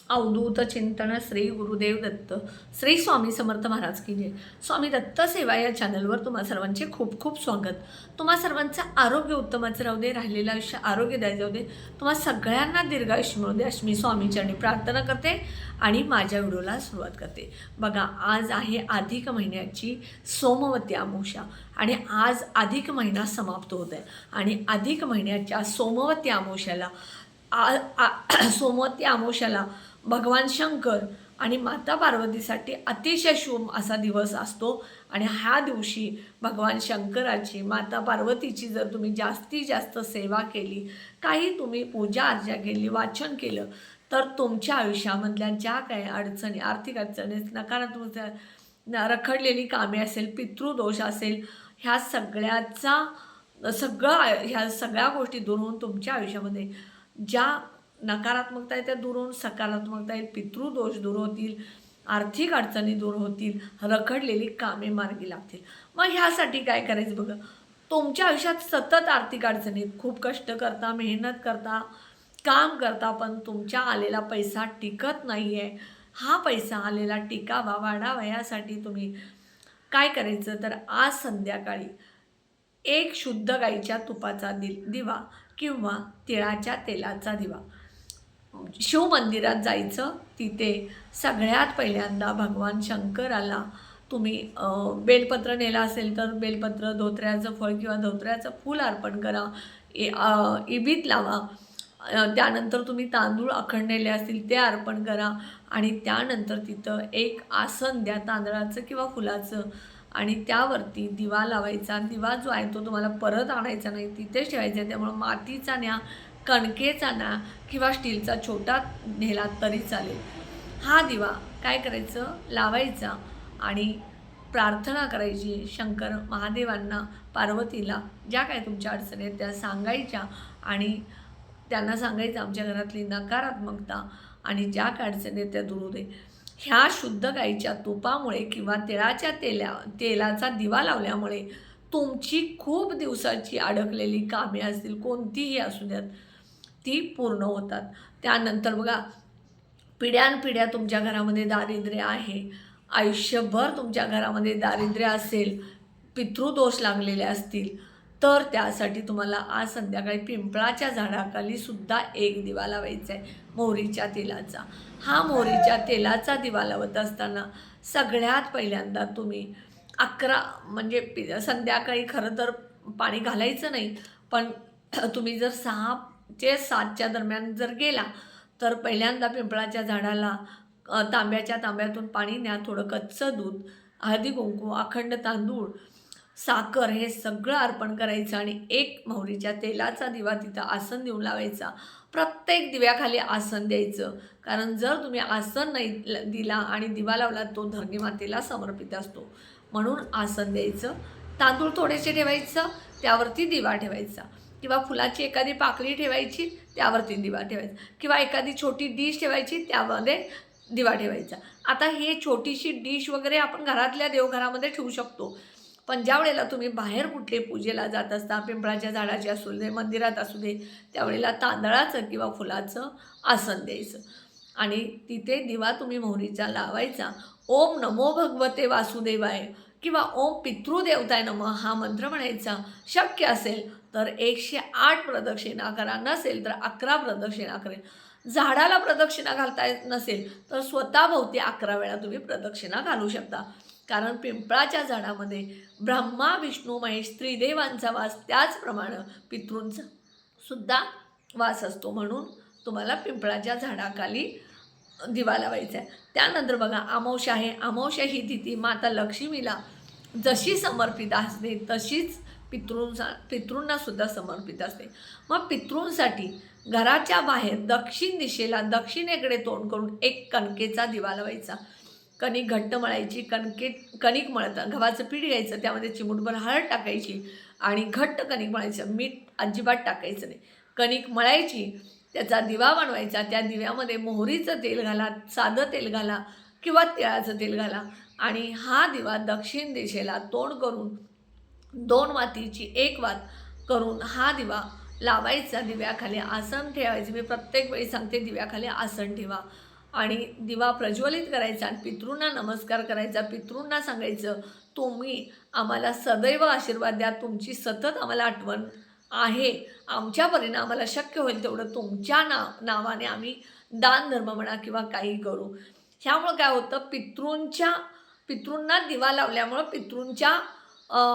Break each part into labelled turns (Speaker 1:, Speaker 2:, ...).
Speaker 1: अवधूत चिंतन श्री गुरुदेव दत्त श्री स्वामी समर्थ महाराज की जय। स्वामी दत्त सेवा या चॅनलवर तुम्हा सर्वांचे खूप खूप स्वागत। तुम्हा सर्वांचं आरोग्य उत्तमच राहू दे, राहिलेलं आयुष्य आरोग्यदायी जाऊ दे, तुम्हा सगळ्यांना दीर्घायुष्य मिळू दे अशी मी स्वामीचरणी प्रार्थना करते आणि माझ्या व्हिडिओला सुरुवात करते। बघा, आज आहे अधिक महिन्याची सोमवती अमावस्या आणि आज अधिक महिना समाप्त होत आहे आणि अधिक महिन्याच्या सोमवती अमावस्याला सोमवती अमावस्याला भगवान शंकर आणि माता पार्वतीसाठी अतिशय शुभ असा दिवस असतो आणि ह्या दिवशी भगवान शंकराची माता पार्वतीची जर तुम्ही जास्तीत जास्त सेवा केली, काही तुम्ही पूजा अर्चा केली, वाचन केलं, तर तुमच्या आयुष्यामधल्या ज्या काही अडचणी, आर्थिक अडचणी, नकारात्मक रखडलेली कामे असेल, पितृदोष असेल, ह्या सगळ्या गोष्टी दूर होऊन तुमच्या आयुष्यामध्ये ज्या नकारात्मकता आहे त्या दूर होऊन सकारात्मकता येईल, पितृदोष दूर होतील, आर्थिक अडचणी दूर होतील, रखडलेली कामे मार्गी लागतील। मग ह्यासाठी काय करायचं बघा, तुमच्या आयुष्यात सतत आर्थिक अडचणीत खूप कष्ट करता, मेहनत करता, काम करता, पण तुमच्या आलेला पैसा टिकत नाही आहे। हा पैसा आलेला टिकावा, वाढावा यासाठी तुम्ही काय करायचं, तर आज संध्याकाळी एक शुद्ध गाईच्या तुपाचा दिवा किंवा तिळाच्या तेलाचा दिवा शिव मंदिरात जायचं। तिथे सगळ्यात पहिल्यांदा भगवान शंकराला तुम्ही बेलपत्र नेला असेल तर बेलपत्र, धोत्र्याचं फळ किंवा धोत्र्याचं फूल अर्पण करा, इबीत लावा। त्यानंतर तुम्ही तांदूळ अखंड नेले असतील ते अर्पण करा आणि त्यानंतर तिथं एक आसन द्या, तांदळाचं किंवा फुलाचं, आणि त्यावरती दिवा लावायचा। दिवा जो आहे तो तुम्हाला परत आणायचा नाही, तिथेच ठेवायचा आहे। त्यामुळं मातीचा न्या, कणकेचा न्या किंवा स्टीलचा छोटा नेला तरी चालेल। हा दिवा काय करायचं, लावायचा आणि प्रार्थना करायची शंकर महादेवांना, पार्वतीला ज्या काय तुमच्या अडचणी आहेत त्या सांगायच्या आणि त्यांना सांगायचं आमच्या घरातली नकारात्मकता आणि ज्या काय अडचणी आहेत त्या दूर होऊ दे। ह्या शुद्ध गाईच्या तुपामुळे किंवा तिळाच्या तेलाचा दिवा लावल्यामुळे तुमची खूप दिवसाची अडकलेली कामे असतील, कोणतीही असू द्यात, ती पूर्ण होतात। त्यानंतर बघा, पिढ्यानपिढ्या तुमच्या घरामध्ये दारिद्र्य आहे, आयुष्यभर तुमच्या घरामध्ये दारिद्र्य असेल, पितृदोष लागलेले असतील, तर त्यासाठी तुम्हाला आज संध्याकाळी पिंपळाच्या झाडाखाली सुद्धा एक दिवा लावायचा आहे मोहरीच्या तेलाचा। हा मोहरीच्या तेलाचा दिवा लावत असताना सगळ्यात पहिल्यांदा तुम्ही 11 म्हणजे संध्याकाळी खरं तर पाणी घालायचं नाही, पण तुम्ही जर 6 ते 7च्या दरम्यान जर गेला तर पहिल्यांदा पिंपळाच्या झाडाला तांब्यातून पाणी न्या, थोडं कच्चं दूध, हळदी कुंकू, अखंड तांदूळ, साखर हे सगळं अर्पण करायचं आणि एक मोहरीच्या तेलाचा दिवा तिथं आसन देऊन लावायचा। प्रत्येक दिव्याखाली आसन द्यायचं, कारण जर तुम्ही आसन नाही दिला आणि दिवा लावला तो धरणी मातेला समर्पित असतो, म्हणून आसन द्यायचं। तांदूळ थोडेसे ठेवायचं, त्यावरती दिवा ठेवायचा किंवा फुलाची एखादी पाकळी ठेवायची, त्यावरती दिवा ठेवायचा किंवा एखादी छोटी डिश ठेवायची, त्यामध्ये दिवा ठेवायचा। आता हे छोटीशी डिश वगैरे आपण घरातल्या देवघरामध्ये ठेवू शकतो, पण ज्या वेळेला तुम्ही बाहेर कुठले पूजेला जात असता, पिंपळाच्या झाडाची असू दे, मंदिरात असू दे, त्यावेळेला तांदळाचं किंवा फुलाचं आसन द्यायचं आणि तिथे दिवा तुम्ही मोहरीचा लावायचा। ओम नमो भगवते वासुदेवाय किंवा ओम पितृदेवताय नमः हा मंत्र म्हणायचा। शक्य असेल तर 108 प्रदक्षिणा करा, नसेल तर 11 प्रदक्षिणा करेल। झाडाला प्रदक्षिणा घालता येत नसेल तर स्वतःभोवती 11 वेळा तुम्ही प्रदक्षिणा घालू शकता, कारण पिंपळाच्या झाडामध्ये ब्रह्मा, विष्णू, महेश त्रिदेवांचा वास, त्याचप्रमाणे पितृंचा सुद्धा वास असतो, म्हणून तुम्हाला पिंपळाच्या झाडाखाली दिवा लावायचा आहे। त्यानंतर बघा, अमावस्या आहे। अमावस्या ही तिथी माता लक्ष्मीला जशी समर्पित असते तशीच पितृंना सुद्धा समर्पित असते। मग पितृंसाठी घराच्या बाहेर दक्षिण दिशेला, दक्षिणेकडे तोंड करून एक कणकेचा दिवा लावायचा। कणिक घट्ट मळायची, कणिक मळतं गव्हाचं पीठ घ्यायचं, त्यामध्ये चिमूटभर हळद टाकायची आणि घट्ट कणिक मळायचं, मीठ अजिबात टाकायचं नाही। कणिक मळायची, त्याचा दिवा बनवायचा, त्या दिव्यामध्ये मोहरीचं तेल घाला, साधं तेल घाला किंवा तिळाचं तेल घाला आणि हा दिवा दक्षिण दिशेला तोंड करून 2 वातीची 1 वात करून हा दिवा लावायचा। दिव्याखाली आसन ठेवायचं, मी प्रत्येक वेळी सांगते दिव्याखाली आसन ठेवा आणि दिवा प्रज्वलित करायचा आणि पितृंना नमस्कार करायचा. पितृंना सांगायचं, तुम्ही आम्हाला सदैव आशीर्वाद द्या, तुमची सतत आम्हाला आठवण आहे, आमच्या परीनं आम्हाला शक्य होईल तेवढं तुमच्या नावाने आम्ही दानधर्म म्हणा किंवा काही करू. ह्यामुळं काय होतं, पितृंना दिवा लावल्यामुळं पितृंच्या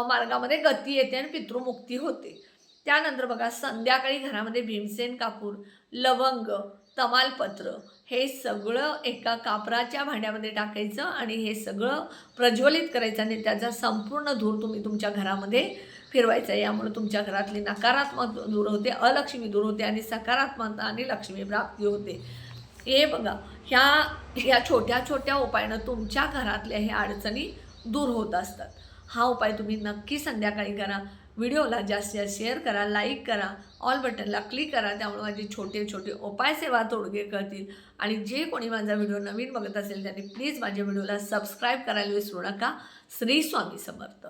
Speaker 1: मार्गामध्ये गती येते आणि पितृमुक्ती होते. त्यानंतर बघा, संध्याकाळी घरामध्ये भीमसेन कापूर, लवंग, तमालपत्र हे सगळं एका कापराच्या भांड्यामध्ये टाकायचं आणि हे सगळं प्रज्वलित करायचं आणि त्याचा संपूर्ण धूर तुम्ही तुमच्या घरामध्ये फिरवायचा. यामुळे तुमच्या घरातली नकारात्मक दूर होते, अलक्ष्मी दूर होते आणि सकारात्मकता आणि लक्ष्मी प्राप्ती होते. हे बघा, ह्या छोट्या छोट्या उपायानं तुमच्या घरातल्या ह्या अडचणी दूर होत असतात. हा उपाय तुम्ही नक्की संध्याकाळी करा. व्हिडिओला जास्तीत जास्त शेअर करा, लाईक करा, ऑल बटनला क्लिक करा. त्यामुळे माझे छोटे छोटे उपाय सेवा तोडगे कळतील. आणि जे कोणी माझा व्हिडिओ नवीन बघत असेल त्यांनी प्लीज माझ्या व्हिडिओला सबस्क्राईब करायला विसरू नका. श्री स्वामी समर्थ.